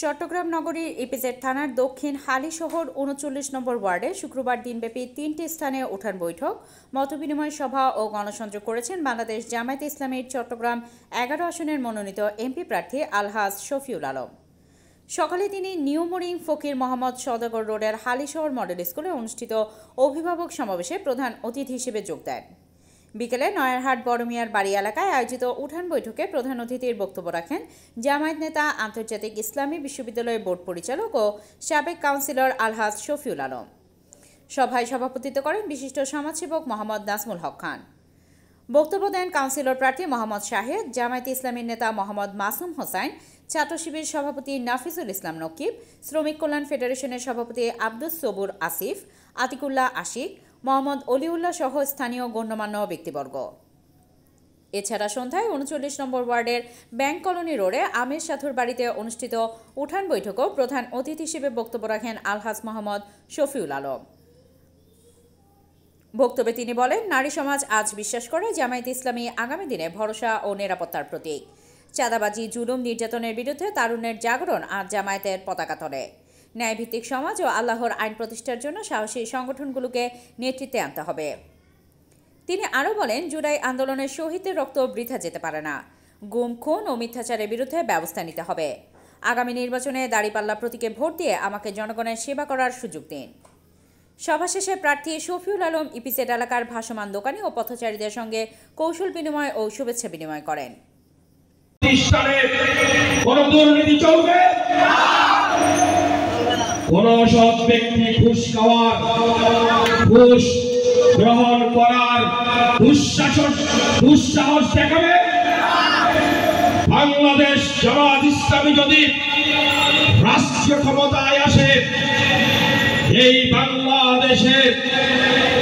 চট্টগ্রাম নগরীর ইপিজেড থানার দক্ষিণ হালিশহর ৩৯ নম্বর ওয়ার্ডে শুক্রবার দিনব্যাপী ৩টি স্থানে উঠান বৈঠক, মতবিনিময় সভা ও গণসংযোগ করেছেন বাংলাদেশ জামায়াতে ইসলামীর চট্টগ্রাম ১১ আসনের মনোনীত এমপি প্রার্থী আলহাজ শফিউল আলম। সকালে তিনি নিউ মোরিং ফকির মোহাম্মদ সওদাগর রোডের হালিশহর মডেল স্কুলে অনুষ্ঠিত অভিভাবক সমাবেশে প্রধান অতিথি হিসেবে যোগ দেন। বিকেলে নয়ারহাট বড়মিয়ার বাড়ি এলাকায় আয়োজিত উঠান বৈঠকে প্রধান অতিথির বক্তব্য রাখেন জামায়াত নেতা, আন্তর্জাতিক ইসলামী বিশ্ববিদ্যালয়ের বোর্ড পরিচালক ও সাবেক কাউন্সিলর আলহাজ শফিউল আলম। সভায় সভাপতিত্ব করেন বিশিষ্ট সমাজসেবক মোহাম্মদ নাজমুল হক খান। বক্তব্য দেন কাউন্সিলর প্রার্থী মোহাম্মদ শাহেদ, জামায়াতে ইসলামীর নেতা মোহাম্মদ মাসুম হোসাইন, ছাত্র শিবির সভাপতি নাফিজুল ইসলাম নকিব, শ্রমিক কল্যাণ ফেডারেশনের সভাপতি আব্দুস সবুর আসিফ, আতিকুল্লাহ আশিক, মোহাম্মদ অলিউল্লাহ সহ স্থানীয় গণ্যমান্য ব্যক্তিবর্গ। এছাড়া সন্ধ্যায় ৩৯ নম্বর ওয়ার্ডের ব্যাংক কলোনি রোডে আমির সাথুর বাড়িতে অনুষ্ঠিত উঠান বৈঠকও প্রধান অতিথি হিসেবে বক্তব্য রাখেন আলহাজ মোহাম্মদ শফিউল আলম। বক্তব্যে তিনি বলেন, নারী সমাজ আজ বিশ্বাস করে জামায়াতে ইসলামী আগামী দিনে ভরসা ও নিরাপত্তার প্রতীক। চাঁদাবাজি, জুলুম, নির্যাতনের বিরুদ্ধে তারুণ্যের জাগরণ আজ জামায়াতের পতাকা তলে। ন্যায়ভিত্তিক সমাজ ও আল্লাহর আইন প্রতিষ্ঠার জন্য সাহসী সংগঠনগুলোকে নেতৃত্বে আনতে হবে। তিনি আরও বলেন, জুলাই আন্দোলনের শহীদদের রক্ত বৃথা যেতে পারে না। গুম, খুন ও মিথ্যাচারের বিরুদ্ধে ব্যবস্থা নিতে হবে। আগামী নির্বাচনে দাঁড়িপাল্লা প্রতীকে ভোট দিয়ে আমাকে জনগণের সেবা করার সুযোগ দিন। সভা শেষে প্রার্থী শফিউল আলম ইপিজেড এলাকার ভাসমান দোকানি ও পথচারীদের সঙ্গে কৌশল বিনিময় ও শুভেচ্ছা বিনিময় করেন। কোন সৎ ব্যক্তি ঘুষ খাওয়ার, ঘুষ গ্রহণ করার দুঃসাহস দেখাবে। বাংলাদেশ জামায়াত ইসলামী যদি রাষ্ট্রীয় ক্ষমতায় আসে, এই বাংলাদেশে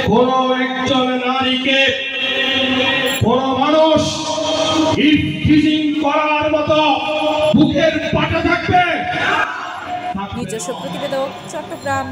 কোন একজন নারীকে কোন মানুষ ইফটিজিং করার মতো বুকের পাটা থাকবে। নিজস্ব প্রতিবেদক, চট্টগ্রাম।